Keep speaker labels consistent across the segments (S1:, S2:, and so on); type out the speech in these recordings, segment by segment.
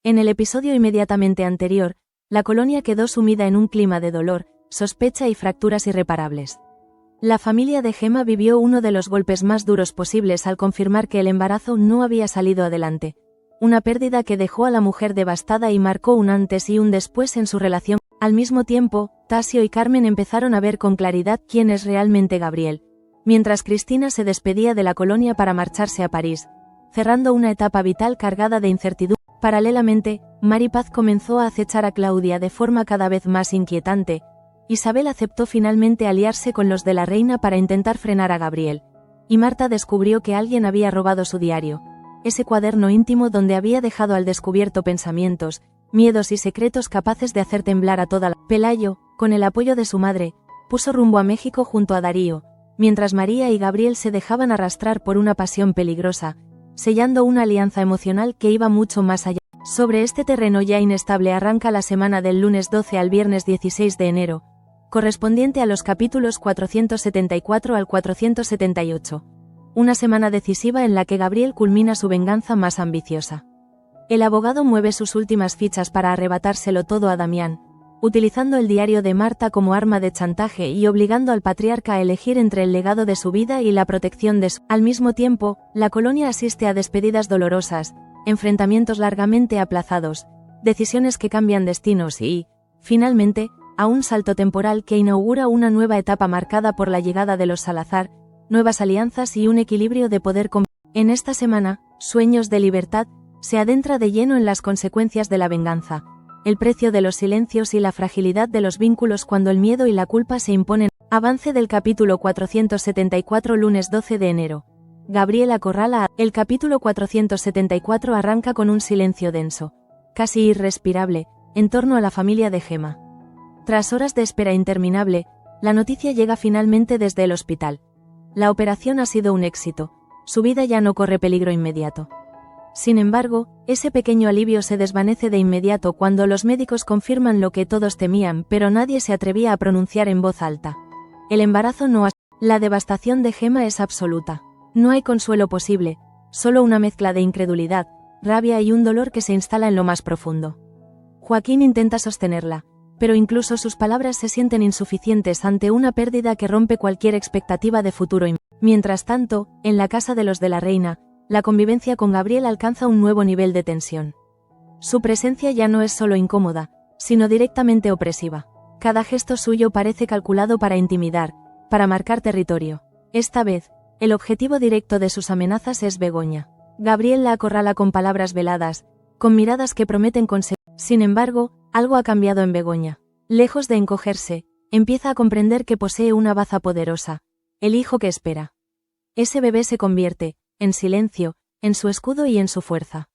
S1: En el episodio inmediatamente anterior, la colonia quedó sumida en un clima de dolor, sospecha y fracturas irreparables. La familia de Gemma vivió uno de los golpes más duros posibles al confirmar que el embarazo no había salido adelante. Una pérdida que dejó a la mujer devastada y marcó un antes y un después en su relación. Al mismo tiempo, Tasio y Carmen empezaron a ver con claridad quién es realmente Gabriel. Mientras Cristina se despedía de la colonia para marcharse a París, cerrando una etapa vital cargada de incertidumbre. Paralelamente, Mari Paz comenzó a acechar a Claudia de forma cada vez más inquietante. Isabel aceptó finalmente aliarse con los de la reina para intentar frenar a Gabriel. Y Marta descubrió que alguien había robado su diario, ese cuaderno íntimo donde había dejado al descubierto pensamientos, miedos y secretos capaces de hacer temblar a toda la... Pelayo, con el apoyo de su madre, puso rumbo a México junto a Darío, mientras María y Gabriel se dejaban arrastrar por una pasión peligrosa, sellando una alianza emocional que iba mucho más allá. Sobre este terreno ya inestable arranca la semana del lunes 12 al viernes 16 de enero, correspondiente a los capítulos 474 al 478. Una semana decisiva en la que Gabriel culmina su venganza más ambiciosa. El abogado mueve sus últimas fichas para arrebatárselo todo a Damián, utilizando el diario de Marta como arma de chantaje y obligando al patriarca a elegir entre el legado de su vida y la protección de su... Al mismo tiempo, la colonia asiste a despedidas dolorosas, enfrentamientos largamente aplazados, decisiones que cambian destinos y, finalmente, a un salto temporal que inaugura una nueva etapa marcada por la llegada de los Salazar, nuevas alianzas y un equilibrio de poder. En esta semana, Sueños de Libertad se adentra de lleno en las consecuencias de la venganza, el precio de los silencios y la fragilidad de los vínculos cuando el miedo y la culpa se imponen. Avance del capítulo 474 lunes 12 de enero. Gabriel acorrala. El capítulo 474 arranca con un silencio denso, casi irrespirable, en torno a la familia de Gemma. Tras horas de espera interminable, la noticia llega finalmente desde el hospital. La operación ha sido un éxito, su vida ya no corre peligro inmediato. Sin embargo, ese pequeño alivio se desvanece de inmediato cuando los médicos confirman lo que todos temían pero nadie se atrevía a pronunciar en voz alta. El embarazo no ha... La devastación de Gemma es absoluta. No hay consuelo posible, solo una mezcla de incredulidad, rabia y un dolor que se instala en lo más profundo. Joaquín intenta sostenerla, pero incluso sus palabras se sienten insuficientes ante una pérdida que rompe cualquier expectativa de futuro. Mientras tanto, en la casa de los de la reina, la convivencia con Gabriel alcanza un nuevo nivel de tensión. Su presencia ya no es solo incómoda, sino directamente opresiva. Cada gesto suyo parece calculado para intimidar, para marcar territorio. Esta vez, el objetivo directo de sus amenazas es Begoña. Gabriel la acorrala con palabras veladas, con miradas que prometen conseguir. Sin embargo, algo ha cambiado en Begoña. Lejos de encogerse, empieza a comprender que posee una baza poderosa, el hijo que espera. Ese bebé se convierte, en silencio, en su escudo y en su fuerza.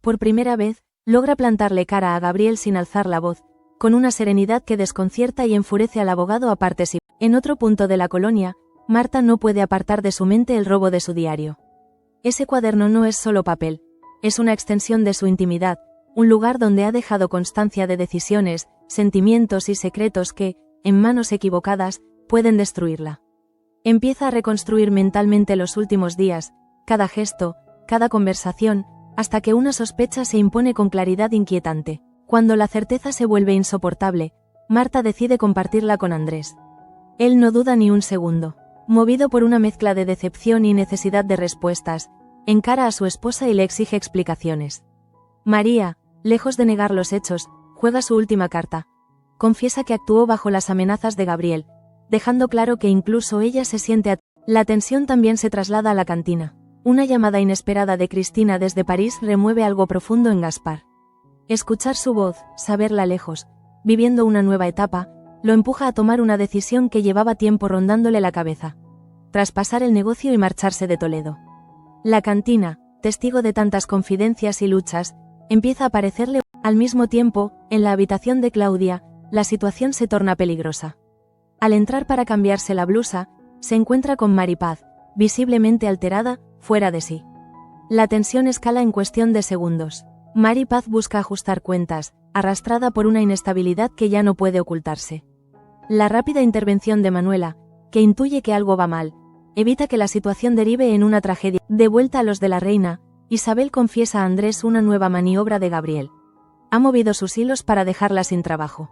S1: Por primera vez, logra plantarle cara a Gabriel sin alzar la voz, con una serenidad que desconcierta y enfurece al abogado a partes. En otro punto de la colonia, Marta no puede apartar de su mente el robo de su diario. Ese cuaderno no es solo papel, es una extensión de su intimidad, un lugar donde ha dejado constancia de decisiones, sentimientos y secretos que, en manos equivocadas, pueden destruirla. Empieza a reconstruir mentalmente los últimos días, cada gesto, cada conversación, hasta que una sospecha se impone con claridad inquietante. Cuando la certeza se vuelve insoportable, Marta decide compartirla con Andrés. Él no duda ni un segundo. Movido por una mezcla de decepción y necesidad de respuestas, encara a su esposa y le exige explicaciones. María, lejos de negar los hechos, juega su última carta. Confiesa que actuó bajo las amenazas de Gabriel, dejando claro que incluso ella se siente La tensión también se traslada a la cantina. Una llamada inesperada de Cristina desde París remueve algo profundo en Gaspar. Escuchar su voz, saberla lejos, viviendo una nueva etapa, lo empuja a tomar una decisión que llevaba tiempo rondándole la cabeza. Traspasar el negocio y marcharse de Toledo. La cantina, testigo de tantas confidencias y luchas, empieza a parecerle. Al mismo tiempo, en la habitación de Claudia, la situación se torna peligrosa. Al entrar para cambiarse la blusa, se encuentra con Mari Paz, visiblemente alterada, fuera de sí. La tensión escala en cuestión de segundos. Mari Paz busca ajustar cuentas, arrastrada por una inestabilidad que ya no puede ocultarse. La rápida intervención de Manuela, que intuye que algo va mal, evita que la situación derive en una tragedia. De vuelta a los de la reina, Isabel confiesa a Andrés una nueva maniobra de Gabriel. ha movido sus hilos para dejarla sin trabajo.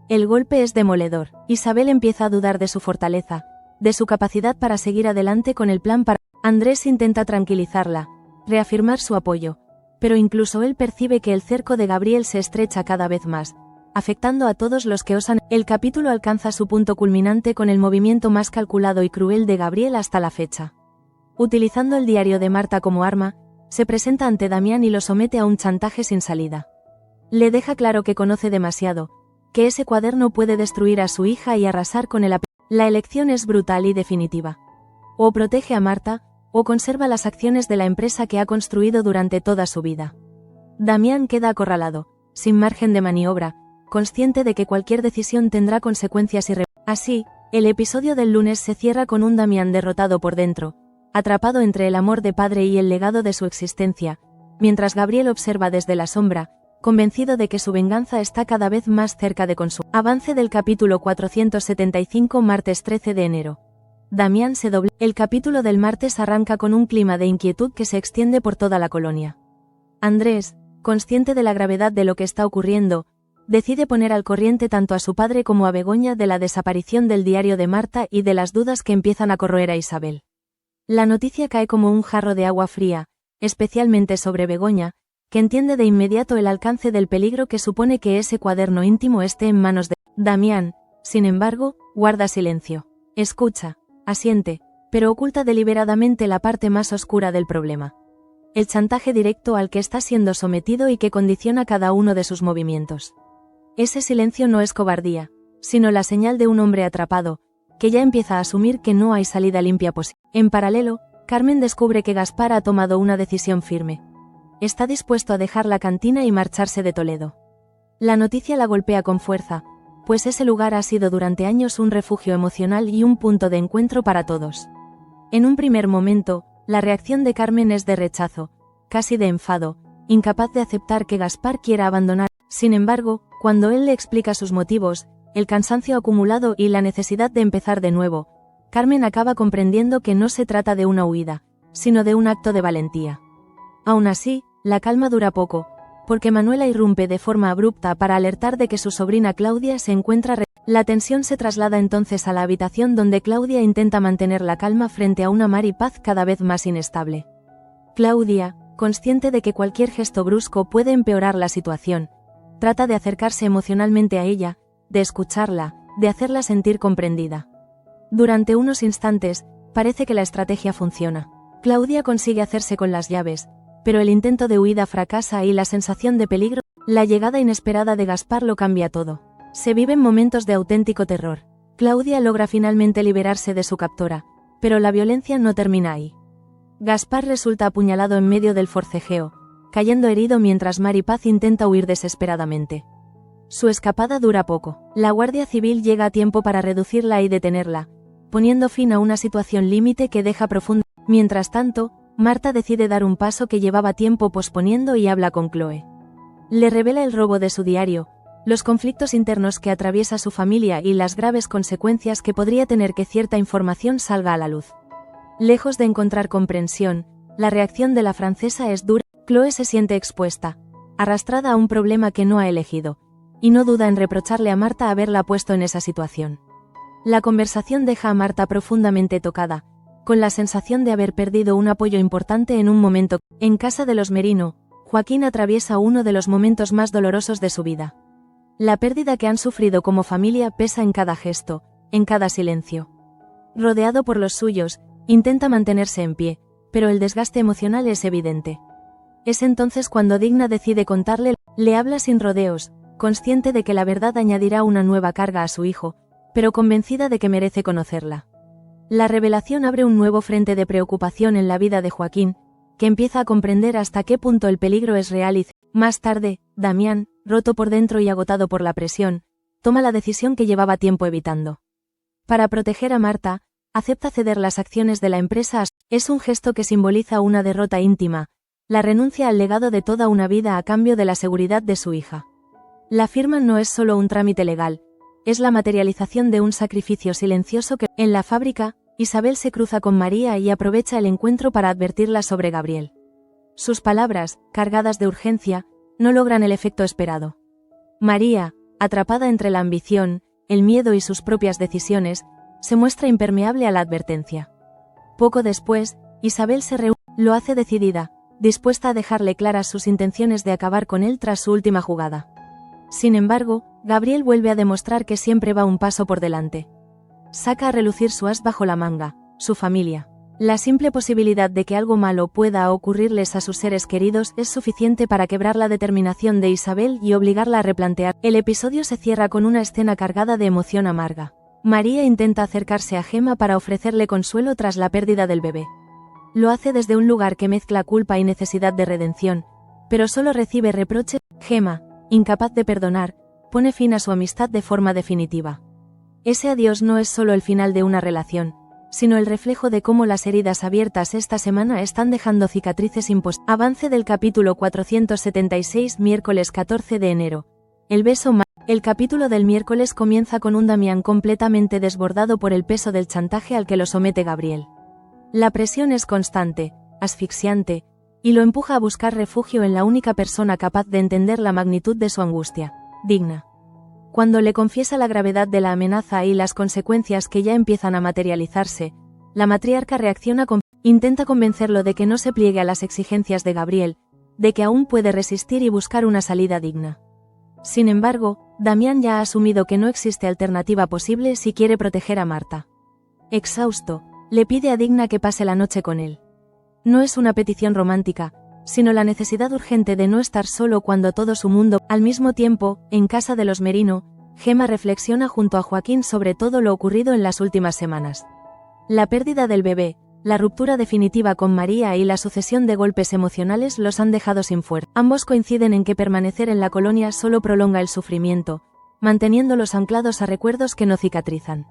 S1: El golpe es demoledor. Isabel empieza a dudar de su fortaleza, de su capacidad para seguir adelante con el plan para... Andrés intenta tranquilizarla, reafirmar su apoyo, pero incluso él percibe que el cerco de Gabriel se estrecha cada vez más, afectando a todos los que osan. El capítulo alcanza su punto culminante con el movimiento más calculado y cruel de Gabriel hasta la fecha. Utilizando el diario de Marta como arma, se presenta ante Damián y lo somete a un chantaje sin salida. Le deja claro que conoce demasiado, que ese cuaderno puede destruir a su hija y arrasar con el apellido. La elección es brutal y definitiva. O protege a Marta, o conserva las acciones de la empresa que ha construido durante toda su vida. Damián queda acorralado, sin margen de maniobra, consciente de que cualquier decisión tendrá consecuencias irreversibles. Así, el episodio del lunes se cierra con un Damián derrotado por dentro, atrapado entre el amor de padre y el legado de su existencia, mientras Gabriel observa desde la sombra, convencido de que su venganza está cada vez más cerca de consumar. Avance del capítulo 475, martes 13 de enero. Damián se dobla. El capítulo del martes arranca con un clima de inquietud que se extiende por toda la colonia. Andrés, consciente de la gravedad de lo que está ocurriendo, decide poner al corriente tanto a su padre como a Begoña de la desaparición del diario de Marta y de las dudas que empiezan a corroer a Isabel. La noticia cae como un jarro de agua fría, especialmente sobre Begoña, que entiende de inmediato el alcance del peligro que supone que ese cuaderno íntimo esté en manos de... Damián, sin embargo, guarda silencio. Escucha, asiente, pero oculta deliberadamente la parte más oscura del problema. El chantaje directo al que está siendo sometido y que condiciona cada uno de sus movimientos. Ese silencio no es cobardía, sino la señal de un hombre atrapado, que ya empieza a asumir que no hay salida limpia posible. En paralelo, Carmen descubre que Gaspar ha tomado una decisión firme. Está dispuesto a dejar la cantina y marcharse de Toledo. La noticia la golpea con fuerza, pues ese lugar ha sido durante años un refugio emocional y un punto de encuentro para todos. En un primer momento, la reacción de Carmen es de rechazo, casi de enfado, incapaz de aceptar que Gaspar quiera abandonar. Sin embargo, cuando él le explica sus motivos, el cansancio acumulado y la necesidad de empezar de nuevo, Carmen acaba comprendiendo que no se trata de una huida, sino de un acto de valentía. Aún así, la calma dura poco, porque Manuela irrumpe de forma abrupta para alertar de que su sobrina Claudia se encuentra. La tensión se traslada entonces a la habitación donde Claudia intenta mantener la calma frente a una Mari Paz cada vez más inestable. Claudia, consciente de que cualquier gesto brusco puede empeorar la situación, trata de acercarse emocionalmente a ella, de escucharla, de hacerla sentir comprendida. Durante unos instantes, parece que la estrategia funciona. Claudia consigue hacerse con las llaves, pero el intento de huida fracasa y la sensación de peligro, la llegada inesperada de Gaspar lo cambia todo. Se viven momentos de auténtico terror. Claudia logra finalmente liberarse de su captora, pero la violencia no termina ahí. Gaspar resulta apuñalado en medio del forcejeo, cayendo herido mientras Mari Paz intenta huir desesperadamente. Su escapada dura poco. La Guardia Civil llega a tiempo para reducirla y detenerla, poniendo fin a una situación límite que deja profunda. Mientras tanto, Marta decide dar un paso que llevaba tiempo posponiendo y habla con Chloe. Le revela el robo de su diario, los conflictos internos que atraviesa su familia y las graves consecuencias que podría tener que cierta información salga a la luz. Lejos de encontrar comprensión, la reacción de la francesa es dura. Chloe se siente expuesta, arrastrada a un problema que no ha elegido, y no duda en reprocharle a Marta haberla puesto en esa situación. La conversación deja a Marta profundamente tocada, con la sensación de haber perdido un apoyo importante en un momento. En casa de los Merino, Joaquín atraviesa uno de los momentos más dolorosos de su vida. La pérdida que han sufrido como familia pesa en cada gesto, en cada silencio. Rodeado por los suyos, intenta mantenerse en pie, pero el desgaste emocional es evidente. Es entonces cuando Digna decide contarle, le habla sin rodeos, consciente de que la verdad añadirá una nueva carga a su hijo, pero convencida de que merece conocerla. La revelación abre un nuevo frente de preocupación en la vida de Joaquín, que empieza a comprender hasta qué punto el peligro es real y, más tarde, Damián, roto por dentro y agotado por la presión, toma la decisión que llevaba tiempo evitando. Para proteger a Marta, acepta ceder las acciones de la empresa. Es un gesto que simboliza una derrota íntima, la renuncia al legado de toda una vida a cambio de la seguridad de su hija. La firma no es solo un trámite legal, es la materialización de un sacrificio silencioso que, en la fábrica, Isabel se cruza con María y aprovecha el encuentro para advertirla sobre Gabriel. Sus palabras, cargadas de urgencia, no logran el efecto esperado. María, atrapada entre la ambición, el miedo y sus propias decisiones, se muestra impermeable a la advertencia. Poco después, Isabel se reúne, lo hace decidida, dispuesta a dejarle claras sus intenciones de acabar con él tras su última jugada. Sin embargo, Gabriel vuelve a demostrar que siempre va un paso por delante. Saca a relucir su as bajo la manga, su familia. La simple posibilidad de que algo malo pueda ocurrirles a sus seres queridos es suficiente para quebrar la determinación de Isabel y obligarla a replantear. El episodio se cierra con una escena cargada de emoción amarga. María intenta acercarse a Gemma para ofrecerle consuelo tras la pérdida del bebé. Lo hace desde un lugar que mezcla culpa y necesidad de redención, pero solo recibe reproches. Gemma, incapaz de perdonar, pone fin a su amistad de forma definitiva. Ese adiós no es solo el final de una relación, sino el reflejo de cómo las heridas abiertas esta semana están dejando cicatrices imposibles. Avance del capítulo 476, miércoles 14 de enero. El beso más. El capítulo del miércoles comienza con un Damián completamente desbordado por el peso del chantaje al que lo somete Gabriel. La presión es constante, asfixiante, y lo empuja a buscar refugio en la única persona capaz de entender la magnitud de su angustia, Digna. Cuando le confiesa la gravedad de la amenaza y las consecuencias que ya empiezan a materializarse, la matriarca reacciona intenta convencerlo de que no se pliegue a las exigencias de Gabriel, de que aún puede resistir y buscar una salida digna. Sin embargo, Damián ya ha asumido que no existe alternativa posible si quiere proteger a Marta. Exhausto, le pide a Digna que pase la noche con él. No es una petición romántica, sino la necesidad urgente de no estar solo cuando todo su mundo. Al mismo tiempo, en casa de los Merino, Gemma reflexiona junto a Joaquín sobre todo lo ocurrido en las últimas semanas. La pérdida del bebé, la ruptura definitiva con María y la sucesión de golpes emocionales los han dejado sin fuerza. Ambos coinciden en que permanecer en la colonia solo prolonga el sufrimiento, manteniéndolos anclados a recuerdos que no cicatrizan.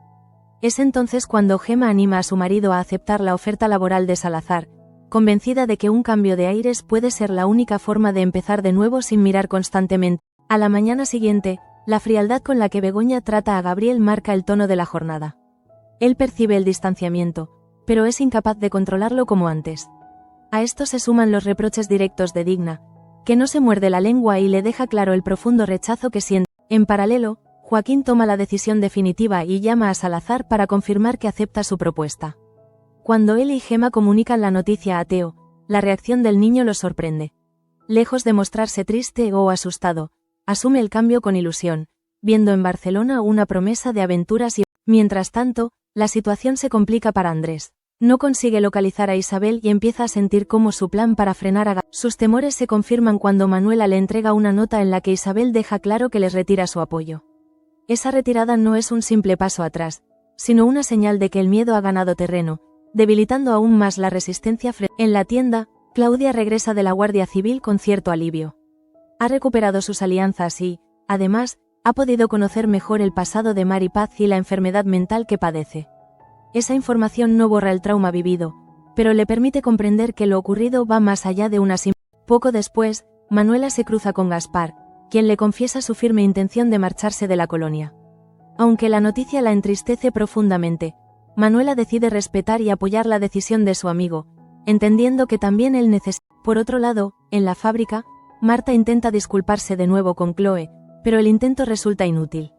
S1: Es entonces cuando Gemma anima a su marido a aceptar la oferta laboral de Salazar, convencida de que un cambio de aires puede ser la única forma de empezar de nuevo sin mirar constantemente. A la mañana siguiente, la frialdad con la que Begoña trata a Gabriel marca el tono de la jornada. Él percibe el distanciamiento, pero es incapaz de controlarlo como antes. A esto se suman los reproches directos de Digna, que no se muerde la lengua y le deja claro el profundo rechazo que siente. En paralelo, Joaquín toma la decisión definitiva y llama a Salazar para confirmar que acepta su propuesta. Cuando él y Gemma comunican la noticia a Teo, la reacción del niño los sorprende. Lejos de mostrarse triste o asustado, asume el cambio con ilusión, viendo en Barcelona una promesa de aventuras y... Mientras tanto, la situación se complica para Andrés. No consigue localizar a Isabel y empieza a sentir cómo su plan para frenar a sus temores se confirman cuando Manuela le entrega una nota en la que Isabel deja claro que les retira su apoyo. Esa retirada no es un simple paso atrás, sino una señal de que el miedo ha ganado terreno, debilitando aún más la resistencia. En la tienda, Claudia regresa de la Guardia Civil con cierto alivio. Ha recuperado sus alianzas y, además, ha podido conocer mejor el pasado de Mari Paz y la enfermedad mental que padece. Esa información no borra el trauma vivido, pero le permite comprender que lo ocurrido va más allá de una simple. Poco después, Manuela se cruza con Gaspar, quien le confiesa su firme intención de marcharse de la colonia. Aunque la noticia la entristece profundamente, Manuela decide respetar y apoyar la decisión de su amigo, entendiendo que también él necesita. Por otro lado, en la fábrica, Marta intenta disculparse de nuevo con Chloe, pero el intento resulta inútil.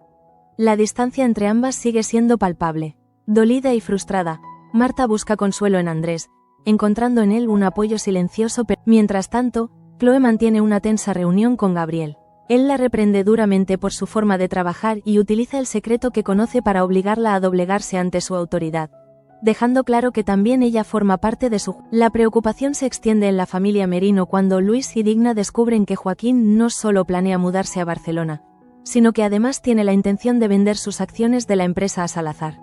S1: La distancia entre ambas sigue siendo palpable. Dolida y frustrada, Marta busca consuelo en Andrés, encontrando en él un apoyo silencioso. Mientras tanto, Chloe mantiene una tensa reunión con Gabriel. Él la reprende duramente por su forma de trabajar y utiliza el secreto que conoce para obligarla a doblegarse ante su autoridad, dejando claro que también ella forma parte de su... La preocupación se extiende en la familia Merino cuando Luis y Digna descubren que Joaquín no solo planea mudarse a Barcelona, sino que además tiene la intención de vender sus acciones de la empresa a Salazar.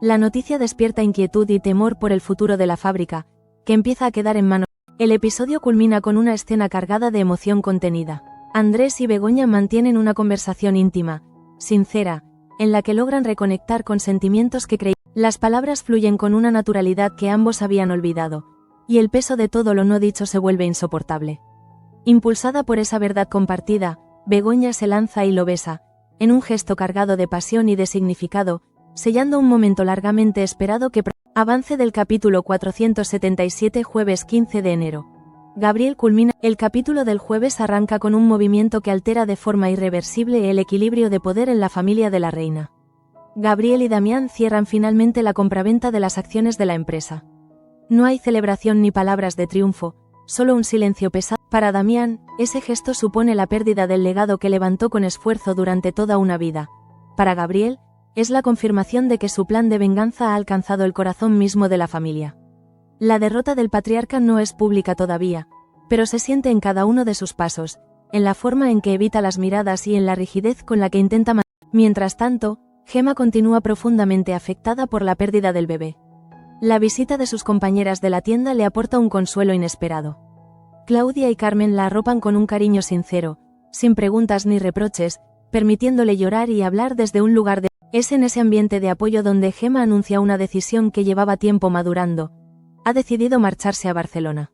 S1: La noticia despierta inquietud y temor por el futuro de la fábrica, que empieza a quedar en manos. El episodio culmina con una escena cargada de emoción contenida. Andrés y Begoña mantienen una conversación íntima, sincera, en la que logran reconectar con sentimientos que creían. Las palabras fluyen con una naturalidad que ambos habían olvidado, y el peso de todo lo no dicho se vuelve insoportable. Impulsada por esa verdad compartida, Begoña se lanza y lo besa, en un gesto cargado de pasión y de significado, sellando un momento largamente esperado que... Avance del capítulo 477, jueves 15 de enero. Gabriel culmina. El capítulo del jueves arranca con un movimiento que altera de forma irreversible el equilibrio de poder en la familia de la reina. Gabriel y Damián cierran finalmente la compraventa de las acciones de la empresa. No hay celebración ni palabras de triunfo, solo un silencio pesado. Para Damián, ese gesto supone la pérdida del legado que levantó con esfuerzo durante toda una vida. Para Gabriel, es la confirmación de que su plan de venganza ha alcanzado el corazón mismo de la familia. La derrota del patriarca no es pública todavía, pero se siente en cada uno de sus pasos, en la forma en que evita las miradas y en la rigidez con la que intenta mantener. Mientras tanto, Gemma continúa profundamente afectada por la pérdida del bebé. La visita de sus compañeras de la tienda le aporta un consuelo inesperado. Claudia y Carmen la arropan con un cariño sincero, sin preguntas ni reproches, permitiéndole llorar y hablar desde un lugar de... Es en ese ambiente de apoyo donde Gemma anuncia una decisión que llevaba tiempo madurando. Ha decidido marcharse a Barcelona.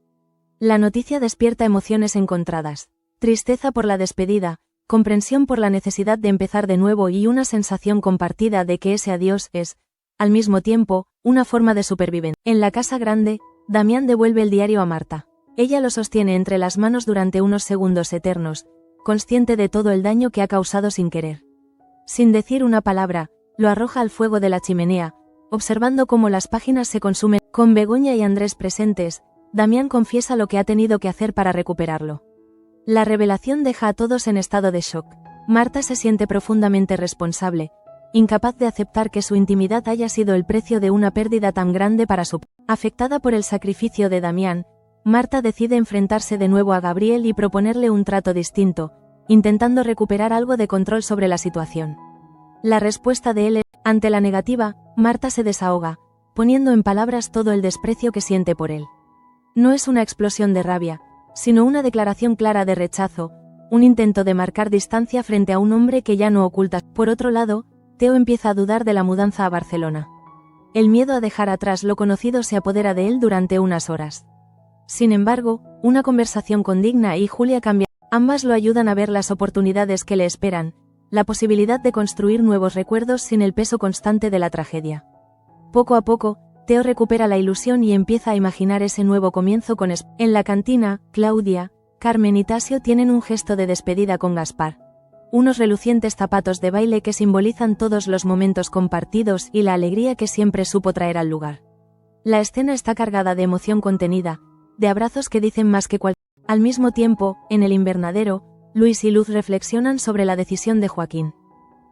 S1: La noticia despierta emociones encontradas, tristeza por la despedida, comprensión por la necesidad de empezar de nuevo y una sensación compartida de que ese adiós es, al mismo tiempo, una forma de supervivencia. En la casa grande, Damián devuelve el diario a Marta. Ella lo sostiene entre las manos durante unos segundos eternos, consciente de todo el daño que ha causado sin querer. Sin decir una palabra, lo arroja al fuego de la chimenea, observando cómo las páginas se consumen. Con Begoña y Andrés presentes, Damián confiesa lo que ha tenido que hacer para recuperarlo. La revelación deja a todos en estado de shock. Marta se siente profundamente responsable, incapaz de aceptar que su intimidad haya sido el precio de una pérdida tan grande para su... Afectada por el sacrificio de Damián, Marta decide enfrentarse de nuevo a Gabriel y proponerle un trato distinto, intentando recuperar algo de control sobre la situación. La respuesta de él es... Ante la negativa, Marta se desahoga, poniendo en palabras todo el desprecio que siente por él. No es una explosión de rabia, sino una declaración clara de rechazo, un intento de marcar distancia frente a un hombre que ya no oculta. Por otro lado, Teo empieza a dudar de la mudanza a Barcelona. El miedo a dejar atrás lo conocido se apodera de él durante unas horas. Sin embargo, una conversación con Digna y Julia cambia. Ambas lo ayudan a ver las oportunidades que le esperan, la posibilidad de construir nuevos recuerdos sin el peso constante de la tragedia. Poco a poco, Teo recupera la ilusión y empieza a imaginar ese nuevo comienzo con... En la cantina, Claudia, Carmen y Tasio tienen un gesto de despedida con Gaspar. Unos relucientes zapatos de baile que simbolizan todos los momentos compartidos y la alegría que siempre supo traer al lugar. La escena está cargada de emoción contenida, de abrazos que dicen más que cualquier... Al mismo tiempo, en el invernadero, Luis y Luz reflexionan sobre la decisión de Joaquín.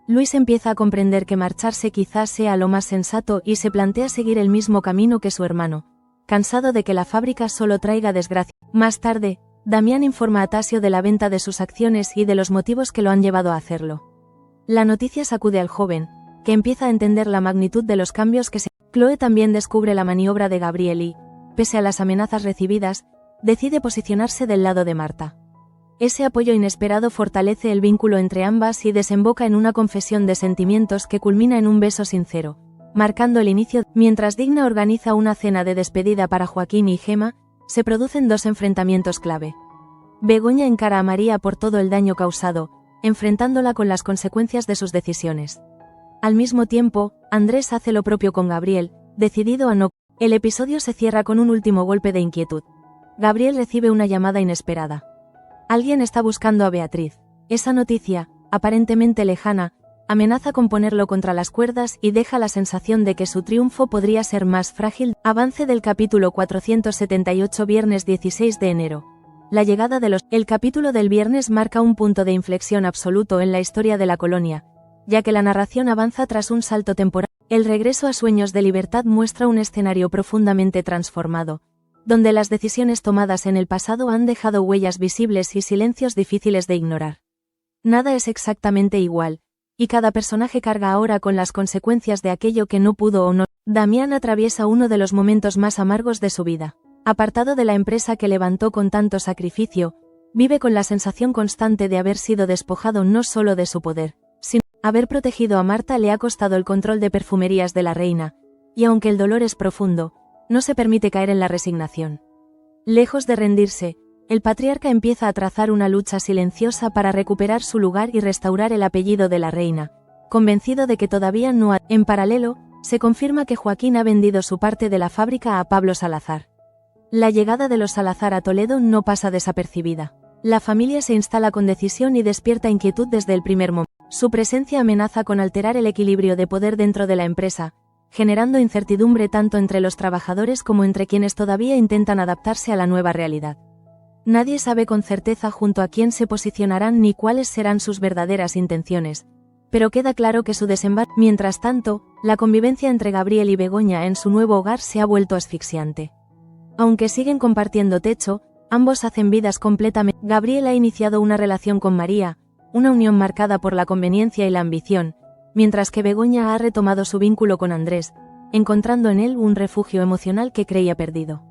S1: Luis empieza a comprender que marcharse quizás sea lo más sensato y se plantea seguir el mismo camino que su hermano, cansado de que la fábrica solo traiga desgracia. Más tarde, Damián informa a Tasio de la venta de sus acciones y de los motivos que lo han llevado a hacerlo. La noticia sacude al joven, que empieza a entender la magnitud de los cambios que se... Chloe también descubre la maniobra de Gabriel y, pese a las amenazas recibidas, decide posicionarse del lado de Marta. Ese apoyo inesperado fortalece el vínculo entre ambas y desemboca en una confesión de sentimientos que culmina en un beso sincero, marcando el inicio. Mientras Digna organiza una cena de despedida para Joaquín y Gemma, se producen dos enfrentamientos clave. Begoña encara a María por todo el daño causado, enfrentándola con las consecuencias de sus decisiones. Al mismo tiempo, Andrés hace lo propio con Gabriel, decidido a no... El episodio se cierra con un último golpe de inquietud. Gabriel recibe una llamada inesperada. Alguien está buscando a Beatriz. Esa noticia, aparentemente lejana, amenaza con ponerlo contra las cuerdas y deja la sensación de que su triunfo podría ser más frágil. Avance del capítulo 478 viernes 16 de enero. La llegada de los... El capítulo del viernes marca un punto de inflexión absoluto en la historia de la colonia, ya que la narración avanza tras un salto temporal. El regreso a Sueños de Libertad muestra un escenario profundamente transformado, donde las decisiones tomadas en el pasado han dejado huellas visibles y silencios difíciles de ignorar. Nada es exactamente igual, y cada personaje carga ahora con las consecuencias de aquello que no pudo o no. Damián atraviesa uno de los momentos más amargos de su vida. Apartado de la empresa que levantó con tanto sacrificio, vive con la sensación constante de haber sido despojado no solo de su poder, sino haber protegido a Marta le ha costado el control de perfumerías de la reina, y aunque el dolor es profundo, no se permite caer en la resignación. Lejos de rendirse, el patriarca empieza a trazar una lucha silenciosa para recuperar su lugar y restaurar el apellido de la reina, convencido de que todavía no ha... En paralelo, se confirma que Joaquín ha vendido su parte de la fábrica a Pablo Salazar. La llegada de los Salazar a Toledo no pasa desapercibida. La familia se instala con decisión y despierta inquietud desde el primer momento. Su presencia amenaza con alterar el equilibrio de poder dentro de la empresa, generando incertidumbre tanto entre los trabajadores como entre quienes todavía intentan adaptarse a la nueva realidad. Nadie sabe con certeza junto a quién se posicionarán ni cuáles serán sus verdaderas intenciones, pero queda claro que su desembarco. Mientras tanto, la convivencia entre Gabriel y Begoña en su nuevo hogar se ha vuelto asfixiante. Aunque siguen compartiendo techo, ambos hacen vidas completamente. Gabriel ha iniciado una relación con María, una unión marcada por la conveniencia y la ambición, mientras que Begoña ha retomado su vínculo con Andrés, encontrando en él un refugio emocional que creía perdido.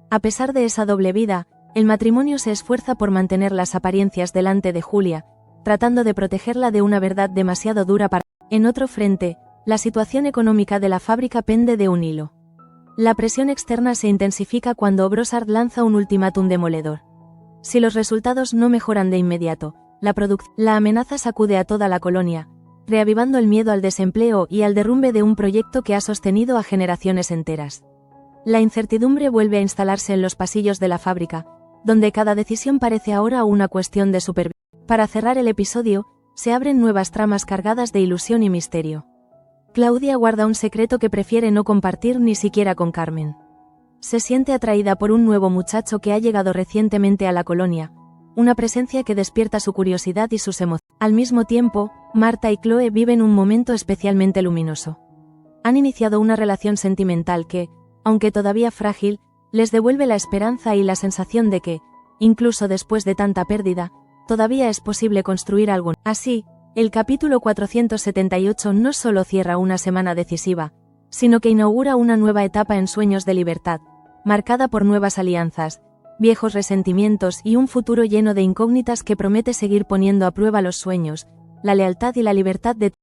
S1: A pesar de esa doble vida, el matrimonio se esfuerza por mantener las apariencias delante de Julia, tratando de protegerla de una verdad demasiado dura para... En otro frente, la situación económica de la fábrica pende de un hilo. La presión externa se intensifica cuando Brossard lanza un ultimátum demoledor. Si los resultados no mejoran de inmediato, la amenaza sacude a toda la colonia, reavivando el miedo al desempleo y al derrumbe de un proyecto que ha sostenido a generaciones enteras. La incertidumbre vuelve a instalarse en los pasillos de la fábrica, donde cada decisión parece ahora una cuestión de supervivencia. Para cerrar el episodio, se abren nuevas tramas cargadas de ilusión y misterio. Claudia guarda un secreto que prefiere no compartir ni siquiera con Carmen. Se siente atraída por un nuevo muchacho que ha llegado recientemente a la colonia, una presencia que despierta su curiosidad y sus emociones. Al mismo tiempo, Marta y Chloe viven un momento especialmente luminoso. Han iniciado una relación sentimental que, aunque todavía frágil, les devuelve la esperanza y la sensación de que, incluso después de tanta pérdida, todavía es posible construir algo. Así, el capítulo 478 no solo cierra una semana decisiva, sino que inaugura una nueva etapa en Sueños de Libertad, marcada por nuevas alianzas, viejos resentimientos y un futuro lleno de incógnitas que promete seguir poniendo a prueba los sueños, la lealtad y la libertad de